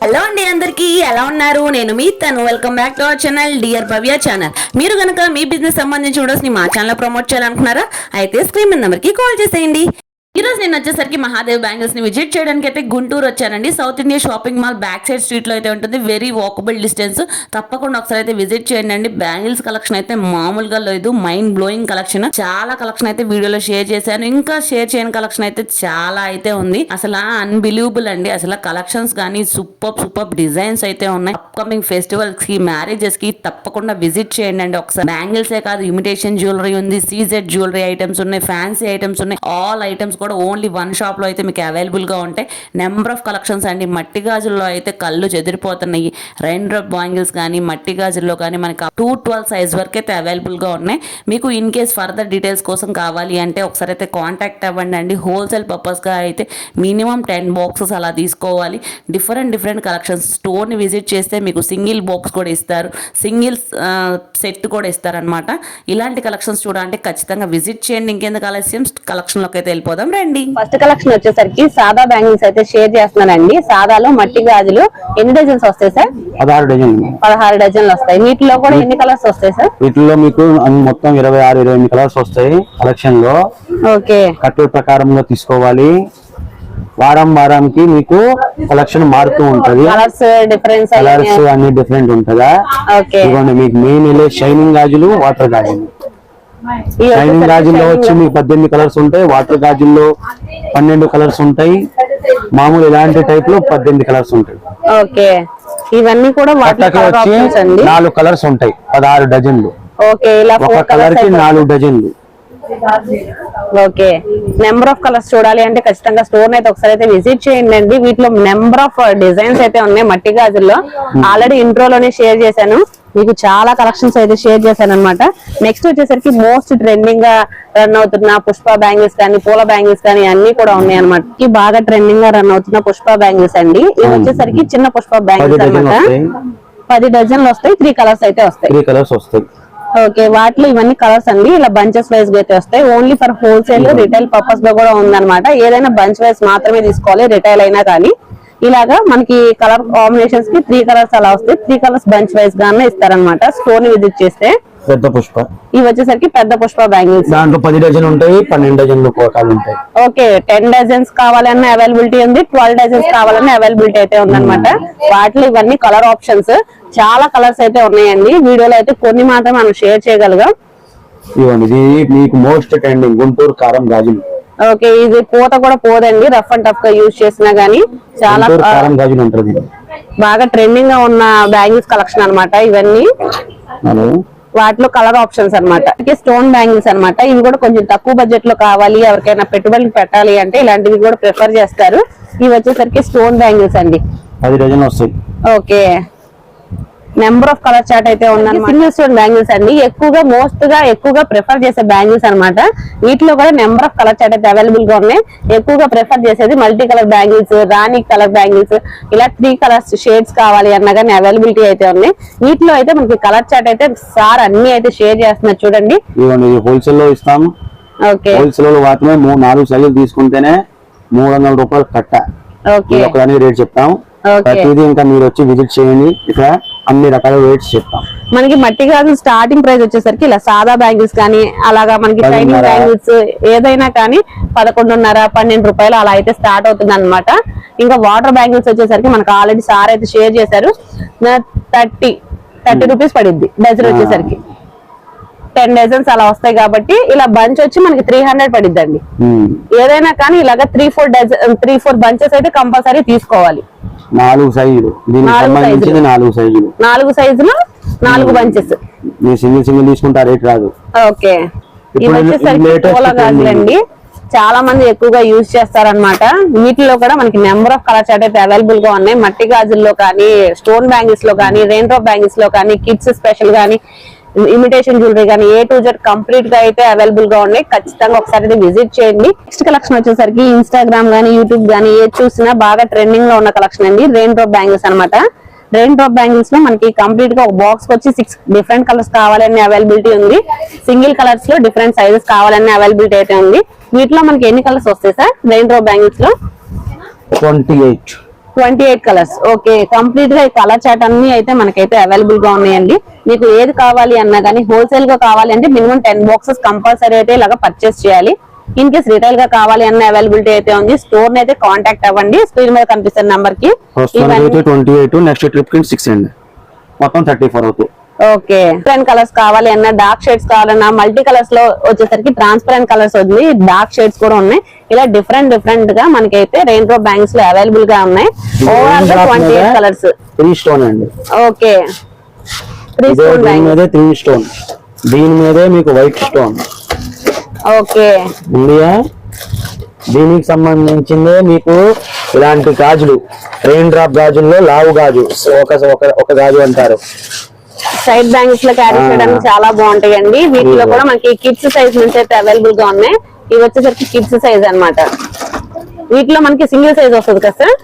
Hello అండి, అందరికీ ఎలా ఉన్నారు? నేను మీ తను. Welcome back to our channel dear Bhavya channel. మీరు కనుక మీ బిజినెస్ సంబంధించి వీడియోస్ ని మా ఛానల్ ప్రమోట్ చేయాలనుకున్నారా? అయితే స్క్రీన్ మీద నెంబర్కి కాల్ చేసేయండి. ఈ రోజు నేను వచ్చేసరికి మహాదేవ్ బ్యాంగిల్స్ ని విజిట్ చేయడానికి అయితే గుంటూరు వచ్చానండి. South India shopping mall back side street లో అయితే ఉంటుంది. Very walkable distance. తప్పకుండా ఒకసారి అయితే విజిట్ చేయండి. బ్యాంగిల్స్ కలెక్షన్ అయితే మామూలుగా లేదు, మైండ్ బ్లోయింగ్ కలెక్షన్. చాలా కలెక్షన్ అయితే వీడియోలో షేర్ చేశాను. ఇంకా షేర్ చేయని కలెక్షన్ అయితే చాలా అయితే ఉంది. అసలు అన్బిలీవబుల్ అండి. అసలు కలెక్షన్స్ కానీ సూపర్ డిజైన్స్ అయితే ఉన్నాయి. అప్కమింగ్ ఫెస్టివల్స్ కి, మ్యారేజెస్ కి తప్పకుండా విజిట్ చేయండి. ఒకసారి బ్యాంగిల్సే కాదు, ఇమిటేషన్ జ్యువెలరీ ఉంది, సీజెడ్ జ్యువెలరీ ఐటమ్స్ ఉన్నాయి, ఫ్యాన్సీ ఐటమ్స్ ఉన్నాయి. ఆల్ ఐటమ్స్ కూడా ఓన్లీ వన్ షాప్ లో అయితే మీకు అవైలబుల్ గా ఉంటాయి. నెంబర్ ఆఫ్ కలెక్షన్స్ అండి. మట్టి గాజుల్లో అయితే కళ్ళు చెదిరిపోతున్నాయి. రెయిన్ డ్రాప్ బ్యాంగిల్స్ కానీ, మట్టి గాజుల్లో కానీ మనకి 212 సైజ్ వరకు అయితే అవైలబుల్ గా ఉన్నాయి. మీకు ఇన్ కేస్ ఫర్దర్ డీటెయిల్స్ కోసం కావాలి అంటే ఒకసారి అయితే కాంటాక్ట్ అవ్వండి అండి. హోల్సేల్ పర్పస్ గా అయితే మినిమం 10 బాక్సెస్ అలా తీసుకోవాలి. Different collections. స్టోర్ ని విజిట్ చేస్తే మీకు సింగిల్ బాక్స్ కూడా ఇస్తారు, సింగిల్ సెట్ కూడా ఇస్తారనమాట. ఇలాంటి కలెక్షన్స్ చూడాలంటే ఖచ్చితంగా విజిట్ చేయండి. ఇంకెందుకు ఆలస్యం, కలెక్షన్ లోకి అయితే వెళ్ళిపోదాం రండి. ఫస్ట్ కలెక్షన్ వచ్చేసరికి సాదా బ్యాంగిల్స్ అయితే షేర్ చేస్తున్నానండి. సాదాలో మట్టి గాజులు ఎన్ని డజన్స్ వస్తాయి సార్? 16 డజన్లు వస్తాయి. వీటిలో కూడా ఎన్ని కలర్స్ వస్తాయి సార్? వీటిలో మీకు మొత్తం 26-28 కలర్స్ వస్తాయి కలెక్షన్ లో. ఓకే, కట్ల ప్రకారంగా తీసుకోవాలి. వారానికి మీకు కలెక్షన్ మారుతూ ఉంటది. కలర్స్ అన్ని డిఫరెంట్ ఉంటదా? ఇదిగోండి, మీకు మెయిన్ షైనింగ్ గాజులు, వాటర్ గాజులు. షైనింగ్ గాజుల్లో వచ్చి మీకు 18 కలర్స్ ఉంటాయి. వాటర్ గాజుల్లో 12 కలర్స్ ఉంటాయి. మామూలు ఇలాంటి టైప్ లో 18 కలర్స్ ఉంటాయి. ఓకే, ఇవన్నీ కూడా వచ్చి 4 కలర్స్ ఉంటాయి. 16 డజన్లు. ఓకే, ఇలా ఒక కలర్ కి 4 డజన్లు. ఓకే, నెంబర్ ఆఫ్ కలర్స్ చూడాలి అంటే ఖచ్చితంగా స్టోర్ అయితే ఒకసారి అయితే విజిట్ చేయండి. వీటిలో నెంబర్ ఆఫ్ డిజైన్స్ అయితే ఉన్నాయి. మట్టి గాజుల్లో ఆల్రెడీ ఇంట్రోలోనే షేర్ చేశాను. మీకు చాలా కలెక్షన్స్ అయితే షేర్ చేశాను అనమాట. నెక్స్ట్ వచ్చేసరికి మోస్ట్ ట్రెండింగ్ గా రన్ అవుతున్న పుష్ప బ్యాంగిల్స్ కానీ, పూల బ్యాంగిల్స్ కానీ అన్ని కూడా ఉన్నాయి అనమాట. బాగా ట్రెండింగ్ గా రన్ అవుతున్న పుష్ప బ్యాంగిల్స్ అండి. ఇవి వచ్చేసరికి చిన్న పుష్ప బ్యాంగిల్స్ అనమాట. 10 డజన్లు వస్తాయి. 3 కలర్స్ అయితే వస్తాయి. ఓకే, వాటిలో ఇవన్నీ కలర్స్ అండి. ఇలా బంచెస్ వైజ్ గా అయితే వస్తాయి. Only for wholesale, retail purpose లో కూడా ఉందన్నమాట. ఏదైనా బంచ్ వైజ్ మాత్రమే తీసుకోవాలి, రిటైల్ అయినా కానీ. ఇలాగా మనకి కలర్ కాంబినేషన్స్ కి 3 కలర్స్ అలా వస్తాయి. 3 కలర్స్ బంచ్ వైజ్ గానే ఇస్తారనమాట. స్టోర్ ని విజిట్ చేస్తే పెద్ద పుష్ప, ఇవి వచ్చేసరికి పెద్ద పుష్ప బ్యాంగిల్స్. దాంట్లో 10 డజన్ ఉంటాయి, 12 డజన్లు ఉంటాయి. ఓకే, 10 డజన్స్ కావాలన్నా అవైలబిలిటీ ఉంది, 12 డజన్స్ కావాలన్నా అవైలబిలిటీ అయితే ఉందన్నమాట. వాటిలో ఇవన్నీ కలర్ ఆప్షన్స్. చాలా కలర్స్ అయితే ఉన్నాయండి. వీడియోలో అయితే కొన్ని మాత్రం మనం షేర్ చేయగలిగాం. ఇవన్నీ మీకు మోస్ట్ ట్రెండింగ్ గుంటూరు కారం గాజులు. ఓకే, ఇది పూత కూడా పోదండి. రఫ్ అండ్ టఫ్ గా యూజ్ చేసినా గానీ చాలా బాగా ట్రెండింగ్ గా ఉన్న బ్యాంగిల్స్ కలెక్షన్ అనమాట ఇవన్నీ. వాటిలో కలర్ ఆప్షన్స్ అనమాట. స్టోన్ బ్యాంగిల్స్ అనమాట. ఇవి కూడా కొంచెం తక్కువ బడ్జెట్ లో కావాలి, ఎవరికైనా పెట్టుబడులు పెట్టాలి అంటే ఇలాంటివి కూడా ప్రిఫర్ చేస్తారు. ఇవి వచ్చేసరికి స్టోన్ బ్యాంగిల్స్ అండి. 10 డజన్లు వస్తాయి. Okay, number of colour chart అయితే ఉందన్నమాట. సింగిల్ స్టోన్ బ్యాంగిల్స్ అండి. ఎక్కువగా ప్రిఫర్ చేసే బ్యాంగిల్స్ అనమాట. వీటిలో కూడా నెంబర్ ఆఫ్ కలర్ చార్ట్ అయితే అవైలబుల్ గా ఉన్నాయి. ఎక్కువగా ప్రిఫర్ చేసేది మల్టీ కలర్ బ్యాంగిల్స్, రాణి కలర్ బ్యాంగిల్స్. ఇలా 3 కలర్స్ షేడ్స్ కావాలి అన్నా కానీ అవైలబిలిటీ అయితే ఉన్నాయి. వీటిలో అయితే మనకి కలర్ చార్ట్ అయితే సార్ అన్ని అయితే షేర్ చేస్తున్నారు చూడండి. హోల్సేల్ లో ఇస్తాం. ఓకే, హోల్సేల్ లో మాత్రమే 4 సైజులు తీసుకుంటేనే 300 రూపాయలు కట్ట. ఓకే, ఒకదానికి రేట్ చెప్తాం. ప్రతిదీ ఇంకా మీరు వచ్చి విజిట్ చేయండి. ఇక్కడ అన్ని రకాల రేట్స్ చెప్తాం. మనకి మట్టి గాజులు స్టార్టింగ్ ప్రైస్ వచ్చేసరికి ఇలా సాదా బ్యాంగిల్స్ కానీ, అలాగా మనకి షైనింగ్ బ్యాంగిల్స్ ఏదైనా కానీ 11.5-12 రూపాయలు అలా అయితే స్టార్ట్ అవుతుంది అనమాట. ఇంకా వాటర్ బ్యాంగిల్స్ వచ్చేసరికి మనకు ఆల్రెడీ సార్ అయితే షేర్ చేశారు. 30 రూపీస్ పడిద్ది డజన్ వచ్చేసరికి. 10 డజన్స్ అలా వస్తాయి కాబట్టి ఇలా బంచ్ వచ్చి మనకి 300 పడిద్దండి. ఏదైనా కానీ ఇలాగా 3-4 బంచెస్ అయితే కంపల్సరీ తీసుకోవాలి. 4 సైజులు 4 బంచెస్. సింగిల్ తీసుకుంటే రేట్ రాదు. ఓకే, ఇవి వచ్చేసరికి పూల గాజులండి. చాలా మంది ఎక్కువగా యూజ్ చేస్తారనమాట. వీటిలో కూడా మనకి నెంబర్ ఆఫ్ కలర్ చార్ట్ అయితే అవైలబుల్ గా ఉన్నాయి. మట్టి గాజుల్లో కానీ, స్టోన్ బ్యాంగిల్స్ లో కానీ, రెయిన్ డ్రాప్ బ్యాంగిల్స్ లో కానీ, కిడ్స్ స్పెషల్ కానీ, ఇమిటేషన్ జ్యువెలరీ కానీ A to Z కంప్లీట్ గా అయితే అవైలబుల్ గా ఉన్నాయి. ఖచ్చితంగా ఒకసారి విజిట్ చేయండి. నెక్స్ట్ కలెక్షన్ వచ్చేసరికి ఇన్స్టాగ్రామ్ గానీ, యూట్యూబ్ గానీ ఏ చూసినా బాగా ట్రెండింగ్ లో ఉన్న కలెక్షన్ అండి. రెయిన్ డ్రాప్ బ్యాంగిల్స్ అనమాట. రెయిన్ డ్రాప్ బ్యాంగిల్స్ లో మనకి కంప్లీట్ గా ఒక బాక్స్ వచ్చి 6 డిఫరెంట్ కలర్స్ కావాలని అవైలబిలిటీ ఉంది. సింగిల్ కలర్స్ లో డిఫరెంట్ సైజెస్ కావాలని అవైలబిలిటీ అయితే ఉంది. వీటిలో మనకి ఎన్ని కలర్స్ వస్తాయి సార్ రెయిన్ డ్రాప్ బ్యాంగిల్స్ లో? 28. 28 కలర్స్. ఓకే, కంప్లీట్ గా ఈ కలర్ చార్ట్ అన్ని అయితే మనకైతే అవైలబుల్ గా ఉన్నాయండి. మీకు ఏది కావాలి అన్నా కానీ హోల్సేల్ గా కావాలి అంటే మినిమం 10 బాక్సెస్ కంపల్సరీ అయితే ఇలాగా పర్చేస్ చేయాలి. ఇన్ కేస్ రిటైల్ గా కావాలి అన్న అవైలబిలిటీ అయితే ఉంది. స్టోర్ అయితే కాంటాక్ట్ అవ్వండి, స్క్రీన్ మీద కనిపిస్తున్న నంబర్ కి. 28 నెక్స్ట్ ట్రిప్ కి 6 అండి, మొత్తం 34 అవుతాయి. ఓకే, డిఫరెంట్ కలర్స్ కావాలి అన్న, డార్క్ షేడ్స్ కావాలన్నా, మల్టీ కలర్స్ లో వచ్చేసరికి ట్రాన్స్పరెంట్ కలర్స్ ఉంది, డార్క్ షేడ్స్ కూడా ఉన్నాయి. ఇలా డిఫరెంట్ డిఫరెంట్ గా మనకైతే రెయిన్ డ్రాప్ బ్యాంగిల్స్ లో అవైలబుల్ గా ఉన్నాయి. ఓవరాల్ గా 28 కలర్స్. 3 స్టోన్ అండి. Okay, 3 stone bangles. 3 స్టోన్, దీని మీదే మీకు వైట్ స్టోన్. ఓకే, ఇండియా దీనికి సంబంధించిందే మీకు ఇలాంటి గాజులు, రెయిన్ డ్రాప్ గాజుల్లో లావు గాజు, ఒక గాజు అంటారు. సైడ్ బ్యాంగిల్స్ లో క్యారీ చేయడానికి చాలా బాగుంటాయండి. వీటిలో కూడా మనకి కిడ్స్ సైజ్ నుంచి అయితే అవైలబుల్ గా ఉన్నాయి. ఇవి వచ్చేసరికి కిడ్స్ సైజ్ అన్నమాట. వీటిలో మనకి సింగిల్ సైజ్ వస్తుంది కదా sir?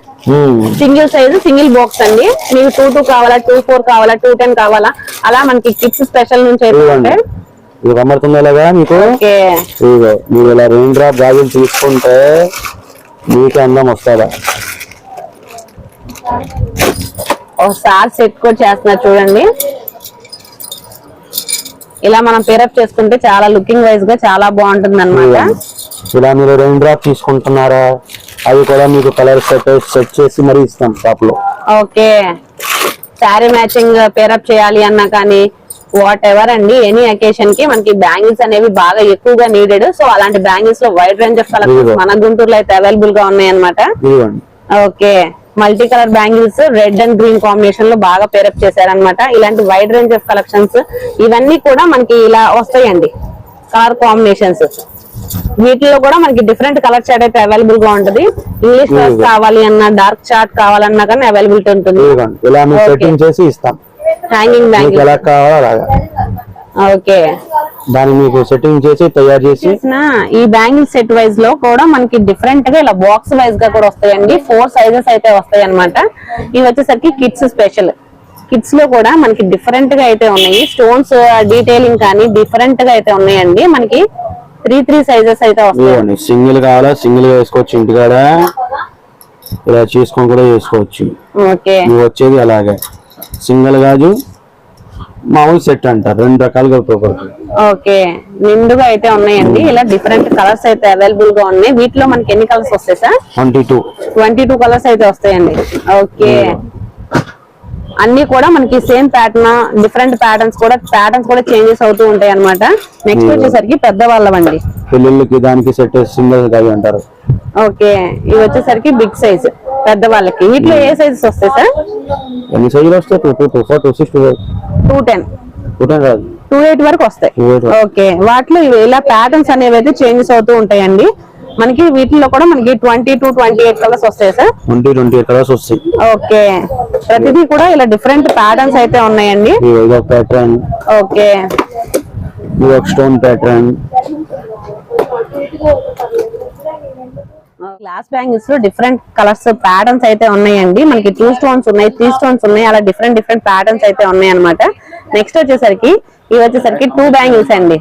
Single size, single box అండి. మీకు 2 కావాలా, 2 కావాలా, 210 కావాలా, అలా మనకి కిడ్స్ స్పెషల్ నుంచి అయితే ఉంటాయి. ఇది కమరుతుందా మీకు? మీరు ఇలా రెయిన్ డ్రాప్ గాజులు తీసుకుంటే మీకు అందం వస్తుందా? ఒకసారి సెట్ కూడా చేస్తున్నారు చూడండి. ఇలా మనం పేరప్ చేసుకుంటే చాలా లుకింగ్ వైజ్ గా చాలా బాగుంటుంది అన్నమాట. ఇలా మీరు రెయిన్ డ్రాప్ తీసుకుంటున్నారా, అవి కూడా మీకు కలర్ సెట్ చేసి మరీ ఇస్తాం షాప్ లో. ఓకే, శారీ మ్యాచింగ్ పేరప్ చేయాలి అన్నా కానీ వాట్ ఎవర్ అండి, ఎనీ అకేషన్ కి మనకి బ్యాంగిల్స్ అనేవి బాగా ఎక్కువగా నీడెడ్. సో అలాంటి బ్యాంగిల్స్ లో వైడ్ రేంజ్ ఆఫ్ కలెక్షన్స్ మన గుంటూరులో అయితే అవైలబుల్ గా ఉన్నాయి అన్నమాట. Okay, multi colour bangles red and green combination లో బాగా పేరప్ చేశారనమాట. ఇలాంటి వైడ్ రేంజ్ ఆఫ్ కలెక్షన్స్ ఇవన్నీ కూడా మనకి ఇలా వస్తాయండి, కలర్ కాంబినేషన్స్. వీటిలో కూడా మనకి డిఫరెంట్ కలర్ చార్ట్ అయితే అవైలబుల్ గా ఉంటది. ఇంగ్లీష్ కలర్స్ కావాలి అన్నా, డార్క్ చార్ట్ కావాలన్నా కానీ అవైలబిలిటీ ఉంటుంది. హ్యాంగింగ్ బ్యాంగిల్ ఓకే, దాన్ని మీకు సెట్టింగ్ చేసి తయారు చేసి ఈ బ్యాంగిల్ సెట్ వైజ్ లో కూడా మనకి డిఫరెంట్ గా ఇలా బాక్స్ వైజ్ గా కూడా వస్తాయండి. 4 సైజెస్ అయితే వస్తాయి అనమాట. ఇవి వచ్చేసరికి కిడ్స్ స్పెషల్. కిడ్స్ లో కూడా మనకి డిఫరెంట్ గా అయితే ఉన్నాయి. స్టోన్స్ డీటెయిలింగ్ కానీ డిఫరెంట్ గా అయితే ఉన్నాయండి. మనకి 3 సైజెస్ అయితే వస్తాయి. సింగిల్ కావాలా, సింగిల్ గా వేసుకోవచ్చు, ఇంటికాడ ఇలా చేసుకొని కూడా వేసుకోవచ్చు. ఓకే, వచ్చేది అలాగే సింగిల్ గాజు, మామూలు సెట్ అంటారు, 2 రకాలుగా ఉపయోగపడుతుంది. ఓకే, నిండుగా అయితే ఉన్నాయండి. ఇలా డిఫరెంట్ కలర్స్ అయితే అవైలబుల్ గా ఉన్నాయి. వీటిలో మనకి ఎన్ని కలర్స్ వస్తాయి సార్? 22 కలర్స్ అయితే వస్తాయండి. ఓకే, అన్ని కూడా మనకి సేమ్ ప్యాటర్న్, డిఫరెంట్ ప్యాటర్న్స్ కూడా చేంజెస్ అవుతూ ఉంటాయి అన్నమాట. నెక్స్ట్ వచ్చేసరికి పెద్దవాళ్ళవండి, పిల్లలకి దానికి సెట్ సింగిల్ గాజు అంటారు. ఓకే, ఇవి వచ్చేసరికి బిగ్ సైజ్ పెద్దవాళ్ళకి. వీటిలో ఏ సైజెస్ వస్తాయి సార్? ఎన్ని సైజులు వస్తాయి? 224, 260, 210, 228 వరకు వస్తాయి. ఓకే, వాటిలో ఇలా ప్యాటర్న్స్ అనేవి అయితే చేంజెస్ అవుతూ ఉంటాయండి. మనకి వీటిలో కూడా మనకి 22-28 కలర్స్ వస్తాయి సార్. 28 కలర్స్ వస్తాయి. ఓకే, ప్రతిదీ కూడా ఇలా డిఫరెంట్ ప్యాటర్న్స్ అయితే ఉన్నాయండి. Pattern, okay, stone pattern. Glass bangles లో డిఫరెంట్ కలర్స్ ప్యాటర్న్స్ అయితే ఉన్నాయండి. మనకి 2 స్టోన్స్ ఉన్నాయి, 3 స్టోన్స్ ఉన్నాయి, అలా డిఫరెంట్ ప్యాటర్న్స్ అయితే ఉన్నాయి అనమాట. నెక్స్ట్ వచ్చేసరికి ఇవి వచ్చేసరికి 2 బ్యాంగిల్స్ అండి.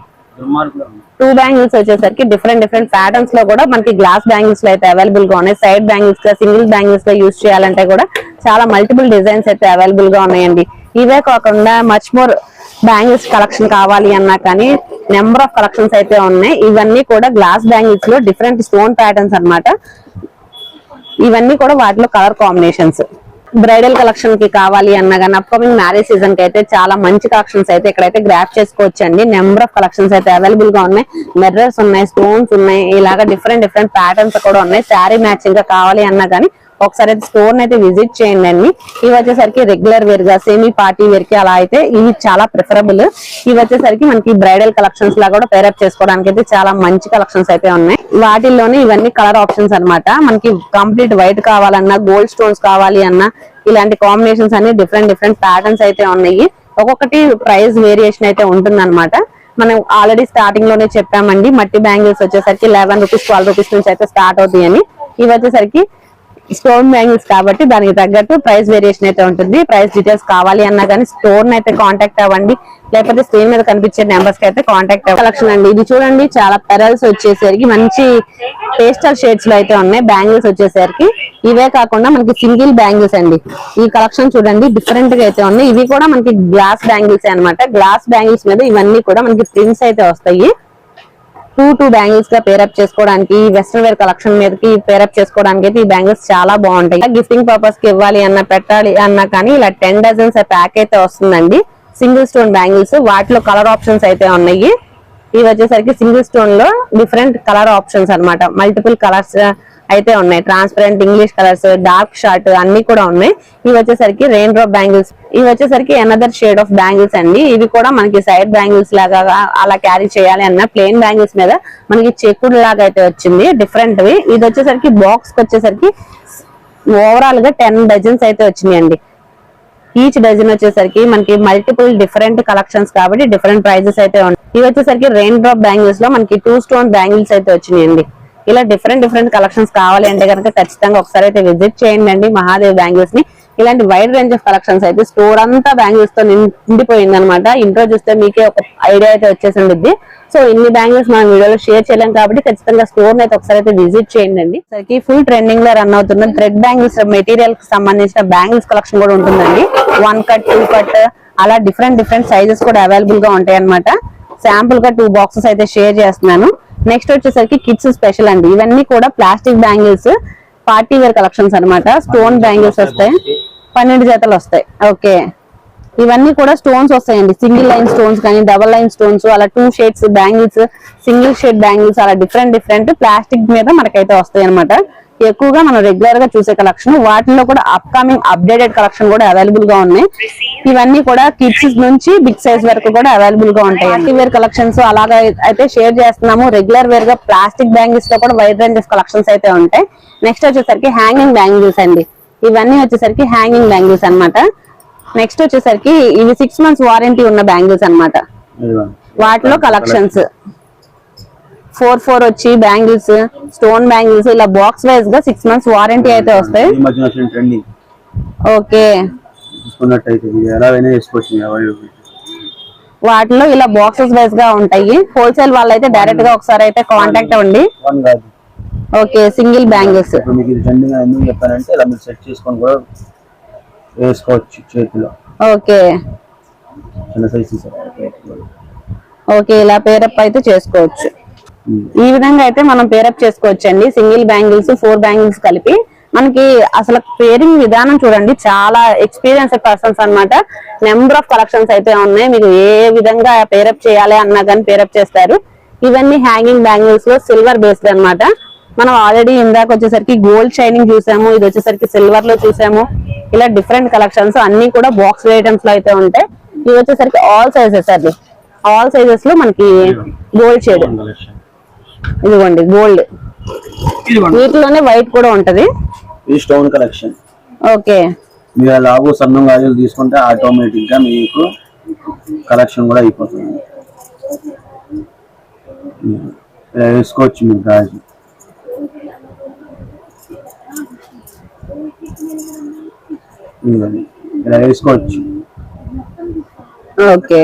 2 బ్యాంగిల్స్ వచ్చేసరికి డిఫరెంట్ ప్యాటర్న్స్ లో కూడా మనకి గ్లాస్ బ్యాంగిల్స్ లో అయితే అవైలబుల్ గా ఉన్నాయి. సైడ్ బ్యాంగిల్స్ గా, సింగిల్ బ్యాంగిల్స్ గా యూజ్ చేయాలంటే కూడా చాలా మల్టిపుల్ డిజైన్స్ అయితే అవైలబుల్ గా ఉన్నాయండి. ఇవే కాకుండా మచ్ మోర్ బ్యాంగిల్స్ కలెక్షన్ కావాలి అన్నా కానీ నెంబర్ ఆఫ్ కలెక్షన్స్ అయితే ఉన్నాయి. ఇవన్నీ కూడా గ్లాస్ బ్యాంగిల్స్ లో డిఫరెంట్ స్టోన్ ప్యాటర్న్స్ అన్నమాట. ఇవన్నీ కూడా వాటిలో కలర్ కాంబినేషన్స్. బ్రైడల్ కలెక్షన్ కి కావాలి అన్నా కానీ, అప్కమింగ్ మ్యారేజ్ సీజన్ కి అయితే చాలా మంచి కలెక్షన్స్ అయితే ఇక్కడైతే గ్రాప్ చేసుకోవచ్చు అండి. నెంబర్ ఆఫ్ కలెక్షన్స్ అయితే అవైలబుల్ గా ఉన్నాయి. మిర్రర్స్ ఉన్నాయి, స్టోన్స్ ఉన్నాయి, ఇలాగా డిఫరెంట్ ప్యాటర్న్స్ కూడా ఉన్నాయి. శారీ మ్యాచింగ్ గా కావాలి అన్నా కానీ ఒకసారి అయితే స్టోర్ అయితే విజిట్ చేయండి అండి. ఇవి వచ్చేసరికి రెగ్యులర్ వేర్ గా, సెమీ పార్టీ వేర్ కి అలా అయితే ఇవి చాలా ప్రిఫరబుల్. ఇవి వచ్చేసరికి మనకి బ్రైడల్ కలెక్షన్స్ లా కూడా పేరప్ చేసుకోవడానికి అయితే చాలా మంచి కలెక్షన్స్ అయితే ఉన్నాయి. వాటిల్లోనే ఇవన్నీ కలర్ ఆప్షన్స్ అన్నమాట. మనకి కంప్లీట్ వైట్ కావాలన్నా, గోల్డ్ స్టోన్స్ కావాలి అన్నా, ఇలాంటి కాంబినేషన్స్ అన్ని డిఫరెంట్ ప్యాటర్న్స్ అయితే ఉన్నాయి. ఒక్కొక్కటి ప్రైస్ వేరియేషన్ అయితే ఉంటుంది అనమాట. మనం ఆల్రెడీ స్టార్టింగ్ లోనే చెప్పామండి, మట్టి బ్యాంగిల్స్ వచ్చేసరికి 11 రూపీస్, 12 రూపీస్ నుంచి అయితే స్టార్ట్ అవుతాయి అని. ఇవి వచ్చేసరికి స్టోన్ బ్యాంగిల్స్ కాబట్టి దానికి తగ్గట్టు ప్రైస్ వేరియేషన్ అయితే ఉంటుంది. ప్రైస్ డీటెయిల్స్ కావాలి అన్నా కానీ స్టోర్ అయితే కాంటాక్ట్ అవ్వండి, లేకపోతే స్క్రీన్ మీద కనిపించే నెంబర్స్ కి అయితే కాంటాక్ట్ అవ్వండి. కలెక్షన్ అండి ఇది చూడండి, చాలా పెరల్స్ వచ్చేసరికి మంచి పేస్టల్ షేడ్స్ లో అయితే ఉన్నాయి. బ్యాంగిల్స్ వచ్చేసరికి ఇవే కాకుండా మనకి సింగిల్ బ్యాంగిల్స్ అండి. ఈ కలెక్షన్ చూడండి డిఫరెంట్ గా అయితే ఉన్నాయి. ఇవి కూడా మనకి గ్లాస్ బ్యాంగిల్స్ అన్నమాట. గ్లాస్ బ్యాంగిల్స్ మీద ఇవన్నీ కూడా మనకి ప్రింట్స్ అయితే వస్తాయి. టూ బ్యాంగిల్స్ గా పేరప్ చేసుకోవడానికి, వెస్ట్రన్ వేర్ కలెక్షన్ మీదకి పేరప్ చేసుకోవడానికి అయితే ఈ బ్యాంగిల్స్ చాలా బాగుంటాయి. గిఫ్టింగ్ పర్పస్ కి ఇవ్వాలి అన్న, పెట్టాలి అన్నా కానీ ఇలా 10 డజన్స్ ప్యాక్ అయితే వస్తుందండి. సింగిల్ స్టోన్ బ్యాంగిల్స్, వాటిలో కలర్ ఆప్షన్స్ అయితే ఉన్నాయి. ఇవి వచ్చేసరికి సింగిల్ స్టోన్ లో డిఫరెంట్ కలర్ ఆప్షన్స్ అన్నమాట. మల్టిపుల్ కలర్స్ అయితే ఉన్నాయి. Transparent, English colours, dark short అన్ని కూడా ఉన్నాయి. ఇవి వచ్చేసరికి రెయిన్ డ్రాప్ బ్యాంగిల్స్. ఇవి వచ్చేసరికి అనదర్ షేడ్ ఆఫ్ బ్యాంగిల్స్ అండి. ఇవి కూడా మనకి సైడ్ బ్యాంగిల్స్ లాగా అలా క్యారీ చేయాలి అన్న ప్లెయిన్ బ్యాంగిల్స్ మీద మనకి చెక్కుడు లాగా అయితే వచ్చింది డిఫరెంట్ వి. ఇది వచ్చేసరికి బాక్స్ కి వచ్చేసరికి ఓవరాల్ గా 10 డజన్స్ అయితే వచ్చినాయండి. ఈచ్ డజన్ వచ్చేసరికి మనకి మల్టిపుల్ డిఫరెంట్ కలెక్షన్స్ కాబట్టి డిఫరెంట్ ప్రైజెస్ అయితే ఉన్నాయి. ఇవి వచ్చేసరికి రెయిన్ డ్రాప్ బ్యాంగిల్స్ లో మనకి 2 స్టోన్ బ్యాంగిల్స్ అయితే వచ్చినాయండి. ఇలా డిఫరెంట్ కలెక్షన్స్ కావాలి అంటే కనుక ఖచ్చితంగా ఒకసారి అయితే విజిట్ చేయండి మహాదేవ్ బ్యాంగిల్స్ ని. ఇలాంటి వైడ్ రేంజ్ ఆఫ్ కలెక్షన్స్ అయితే స్టోర్ అంతా బ్యాంగిల్స్ తో నిండిపోయింది అనమాట. ఇంట్రో చూస్తే మీకే ఒక ఐడియా అయితే వచ్చేసి ఉంటుంది. సో ఇన్ని బ్యాంగిల్స్ మనం వీడియోలో షేర్ చేయలేం కాబట్టి ఖచ్చితంగా స్టోర్ అయితే ఒకసారి అయితే విజిట్ చేయండి. సరికి ఫుల్ ట్రెండింగ్ లో రన్ అవుతున్న థ్రెడ్ బ్యాంగిల్స్ మెటీరియల్ కి సంబంధించిన బ్యాంగిల్స్ కలెక్షన్ కూడా ఉంటుందండి. 1 కట్ 2 కట్ అలా డిఫరెంట్ సైజెస్ కూడా అవైలబుల్ గా ఉంటాయి అనమాట. శాంపుల్ గా 2 బాక్సెస్ అయితే షేర్ చేస్తున్నాను. నెక్స్ట్ వచ్చేసరికి కిడ్స్ స్పెషల్ అండి. ఇవన్నీ కూడా plastic bangles, party wear collections అన్నమాట. స్టోన్ బ్యాంగిల్స్ వస్తాయి, 12 జతలు వస్తాయి. ఓకే, ఇవన్నీ కూడా స్టోన్స్ వస్తాయండి. సింగిల్ లైన్ స్టోన్స్ కానీ డబల్ లైన్ స్టోన్స్, అలా 2 shades bangles, single shade bangles, అలా డిఫరెంట్ ప్లాస్టిక్ మీద మనకైతే వస్తాయి అనమాట. ఎక్కువగా మనం రెగ్యులర్ గా చూసే కలెక్షన్. వాటిలో కూడా అప్కమింగ్ అప్డేటెడ్ కలెక్షన్ కూడా అవైలబుల్ గా ఉన్నాయి. ఇవన్నీ కూడా కిడ్స్ నుంచి బిగ్ సైజ్ వరకు కూడా అవైలబుల్ గా ఉంటాయి. పార్టీ వేర్ కలెక్షన్స్ అలాగా అయితే షేర్ చేస్తున్నాము. రెగ్యులర్ వేర్ గా ప్లాస్టిక్ బ్యాంగిల్స్ లో కూడా వైడ్ రేంజ్ ఆఫ్ కలెక్షన్స్ అయితే ఉంటాయి. నెక్స్ట్ వచ్చేసరికి హ్యాంగింగ్ బ్యాంగిల్స్ అండి. ఇవన్నీ వచ్చేసరికి హ్యాంగింగ్ బ్యాంగిల్స్ అన్నమాట. నెక్స్ట్ వచ్చేసరికి ఇవి 6 months వారంటీ ఉన్న బ్యాంగిల్స్ అన్నమాట. వాటిలో కలెక్షన్స్ 4 వచ్చి బ్యాంగిల్స్, స్టోన్ బ్యాంగిల్స్, ఇలా బాక్స్ వైజ్ గా 6 months వారంటీ అయితే వస్తాయి. ఓకే, వాటిలో ఇలా బాక్సెస్ వైజ్ గా ఉంటాయి. హోల్సేల్ వాళ్ళైతే డైరెక్ట్ గా ఒకసారి అయితే కాంటాక్ట్ అవ్వండి. Okay, single bangles okay okay, ఇలా పేరప్ అయితే చేసుకోవచ్చు. ఈ విధంగా అయితే మనం పేరప్ చేసుకోవచ్చు అండి. సింగిల్ బ్యాంగిల్స్ 4 బ్యాంగిల్స్ కలిపి మనకి అసలు పేరింగ్ విధానం చూడండి, చాలా ఎక్స్పీరియన్స్ పర్సన్స్ అన్నమాట. నెంబర్ ఆఫ్ కలెక్షన్స్ అయితే ఉన్నాయి. మీకు ఏ విధంగా పేరప్ చేయాలి అన్నా కానీ పేరప్ చేస్తారు. ఇవన్నీ హ్యాంగింగ్ బ్యాంగిల్స్ లో సిల్వర్ బేస్డ్ అన్నమాట. మనం ఆల్రెడీ ఇందాక వచ్చేసరికి గోల్డ్ షైనింగ్ చూసాము, ఇది వచ్చేసరికి సిల్వర్ లో చూసాము. ఇలా డిఫరెంట్ కలెక్షన్స్ అన్ని కూడా బాక్స్ ఐటమ్స్ లో అయితే ఉంటాయి. ఇవి వచ్చేసరికి ఆల్ సైజెస్ అండి. ఆల్ సైజెస్ లో మనకి గోల్డ్ షేడ్, ఇదిగోండి గోల్డ్, వీటిలోనే వైట్ కూడా ఉంటది. ఈ స్టోన్ కలెక్షన్. ఓకే, మీరు లాగు సన్నం గాజులు తీసుకుంటే ఆటోమేటిక్ గా మీకు కలెక్షన్ కూడా అయిపోతుంది. వేసుకోవచ్చు మీరు గాజు. ఇలా వేసుకోవచ్చు. ఓకే,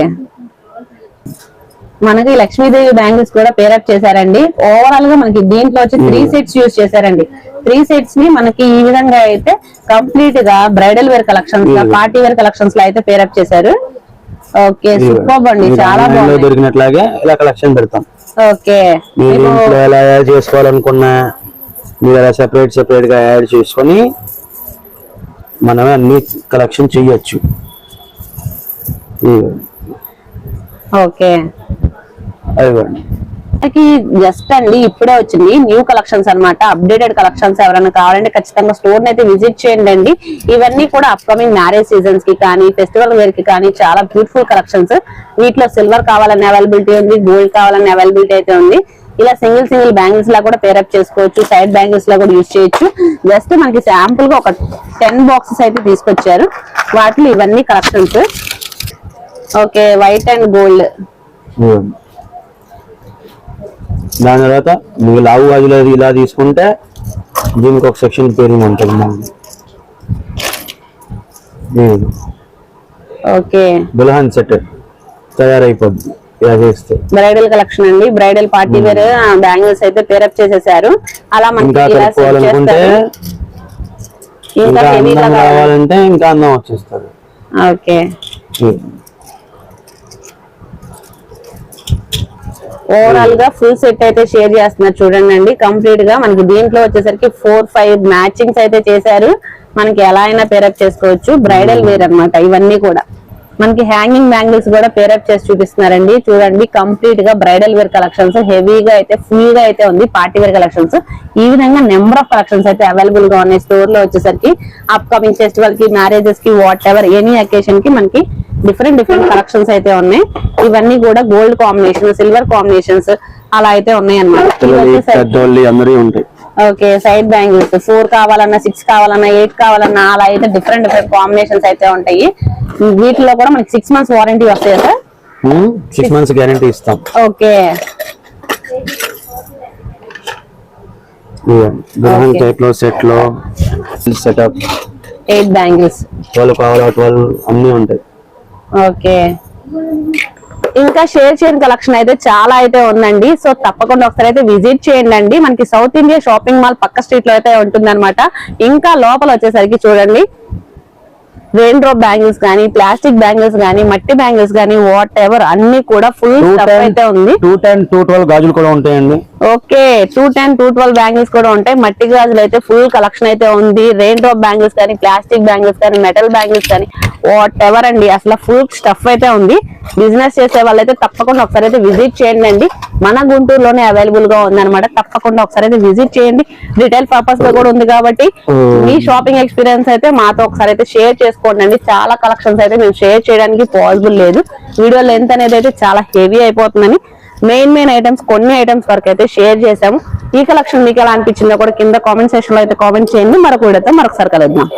మనకి లక్ష్మీదేవి బ్యాంగిల్స్ కూడా పేరప్ చేశారండి. ఓవరాల్ గా మనకి దీంట్లో వచ్చి 3 sets యూజ్ చేశారండి. 3 sets ని మనకి ఈ విధంగా అయితే కంప్లీట్ గా bridal wear collections, party wear collections లో అయితే పేరప్ చేశారు. ఓకే, సూపర్ అండి, చాలా బాగుంది. దొరికినట్లాగే ఇలా కలెక్షన్ పెడతాం. ఓకే, మీరు ఎలా యాడ్ చేసుకోవాలనుకున్నా మీరు అలా సెపరేట్ గా యాడ్ చేసుకొని మనం అన్ని కలెక్షన్ చేయొచ్చు. ఓకే, జస్ట్ అండి ఇప్పుడే వచ్చింది న్యూ కలెక్షన్స్ అన్నమాట. అప్డేటెడ్ కలెక్షన్స్ ఎవరైనా కావాలంటే ఖచ్చితంగా స్టోర్ అయితే విజిట్ చేయండి. ఇవన్నీ కూడా అప్కమింగ్ మ్యారేజ్ సీజన్స్ కి కానీ ఫెస్టివల్ వేర్ కి కానీ చాలా బ్యూటిఫుల్ కలెక్షన్స్. వీటిలో సిల్వర్ కావాలనే అవైలబిలిటీ ఉంది, గోల్డ్ కావాలనే అవైలబిలిటీ అయితే ఉంది. ఇలా సింగిల్ బ్యాంగిల్స్ లా కూడా పేరప్ చేసుకోవచ్చు, సైడ్ బ్యాంగిల్స్ లా కూడా యూజ్ చేయొచ్చు. జస్ట్ మనకి శాంపుల్ గా ఒక 10 బాక్సెస్ అయితే తీసుకొచ్చారు. వాటిలో ఇవన్నీ collections. Okay, white and gold. దాని తర్వాత మీకు లావు గాజులు ఇలా తీసుకుంటే దీనికి ఒక సెక్షన్ పేరింగ్ ఉంటుంది. ఓకే, దుల్హన్ సెట్ తయారైపోద్ది ఇలా చేస్తే. బ్రైడల్ కలెక్షన్ అండి, బ్రైడల్ పార్టీ వేర్ బ్యాంగిల్స్ అయితే పేరప్ చేసేసారు. అలా ఇంకా కలుపుకోవాలనుకుంటే, ఇంకా అందం కావాలంటే ఇంకా అందం వచ్చేస్తుంది. ఓకే, ఓవరాల్ గా ఫుల్ సెట్ అయితే షేర్ చేస్తున్నారు చూడండి అండి. కంప్లీట్ గా మనకి దీంట్లో వచ్చేసరికి 4-5 మ్యాచింగ్స్ అయితే చేశారు. మనకి ఎలా అయినా పేరప్ చేసుకోవచ్చు. బ్రైడల్ వేర్ అన్నమాట ఇవన్నీ కూడా. మనకి హ్యాంగింగ్ బ్యాంగిల్స్ కూడా పేరప్ చేసి చూపిస్తున్నారండి చూడండి. కంప్లీట్ గా బ్రైడల్ వేర్ కలెక్షన్స్ హెవీగా అయితే ఫుల్ గా అయితే ఉంది. పార్టీ వేర్ కలెక్షన్స్ ఈ విధంగా నెంబర్ ఆఫ్ కలెక్షన్స్ అయితే అవైలబుల్ గా ఉన్నాయి స్టోర్ లో. వచ్చేసరికి అప్ కమింగ్ ఫెస్టివల్ కి, మ్యారేజెస్ కి, వాట్ ఎవర్ ఎనీ అకేషన్ కి మనకి డిఫరెంట్ కలెక్షన్స్ అయితే ఉన్నాయి. ఇవన్నీ కూడా గోల్డ్ కాంబినేషన్, సిల్వర్ కాంబినేషన్స్ అలా అయితే ఉన్నాయి అన్నమాట. ఓకే, సైడ్ బ్యాంగిల్స్ 4 కావాలన్నా, 6 కావాలన్నా, 8 కావాలన్నా అలా అయితే డిఫరెంట్ కాంబినేషన్స్ అయితే ఉంటాయి. వీటిలో కూడా మనకి 6 months వారంటీ వస్తాయి సార్. 6 months గ్యారంటీ ఇస్తాం. ఓకే, టైప్ లో సెట్ లో సెటప్ 8 బ్యాంగిల్స్ 12 కావాలా 12 అన్ని ఉంటాయి. ఓకే, ఇంకా షేర్ చేయని కలెక్షన్ అయితే చాలా అయితే ఉందండి. సో తప్పకుండా ఒకసారి అయితే విజిట్ చేయండి. మనకి సౌత్ ఇండియా షాపింగ్ మాల్ పక్క స్ట్రీట్ లో అయితే ఉంటుంది అనమాట. ఇంకా లోపల వచ్చేసరికి చూడండి రెయిన్ డ్రాప్ బ్యాంగిల్స్ గానీ, ప్లాస్టిక్ బ్యాంగిల్స్ గానీ, మట్టి బ్యాంగిల్స్ గానీ, వాట్ ఎవర్ అన్ని కూడా ఫుల్ స్టఫ్ అయితే ఉంది. 210, 212 గాజులు కూడా ఉంటాయండి. ఓకే, 210, 212 బ్యాంగిల్స్ కూడా ఉంటాయి. మట్టి గాజులు అయితే ఫుల్ కలెక్షన్ అయితే ఉంది. రెయిన్ డ్రాప్ బ్యాంగిల్స్ కానీ, ప్లాస్టిక్ బ్యాంగిల్స్ కానీ, మెటల్ బ్యాంగిల్స్ కానీ, వాట్ ఎవర్ అండి అసలు ఫుల్ స్టఫ్ అయితే ఉంది. బిజినెస్ చేసే వాళ్ళైతే తప్పకుండా ఒకసారి అయితే విజిట్ చేయండి. మన గుంటూరులోనే అవైలబుల్ గా ఉంది అనమాట. తప్పకుండా ఒకసారి అయితే విజిట్ చేయండి. రిటైల్ పర్పస్ లో కూడా ఉంది కాబట్టి మీ షాపింగ్ ఎక్స్పీరియన్స్ అయితే మాతో ఒకసారి అయితే షేర్ చేసుకోండి. చాలా కలెక్షన్స్ అయితే మేము షేర్ చేయడానికి పాసిబుల్ లేదు. వీడియో లెంత్ అనేది అయితే చాలా హెవీ అయిపోతుందని మెయిన్ ఐటమ్స్ కొన్ని ఐటమ్స్ వరకు అయితే షేర్ చేసాము. ఈ కలెక్షన్ మీకు ఎలా అనిపించిందో కూడా కింద కామెంట్ సెక్షన్ లో అయితే కామెంట్ చేయండి. మరొక వీడియోతో మరొకసారి కలుద్దాం.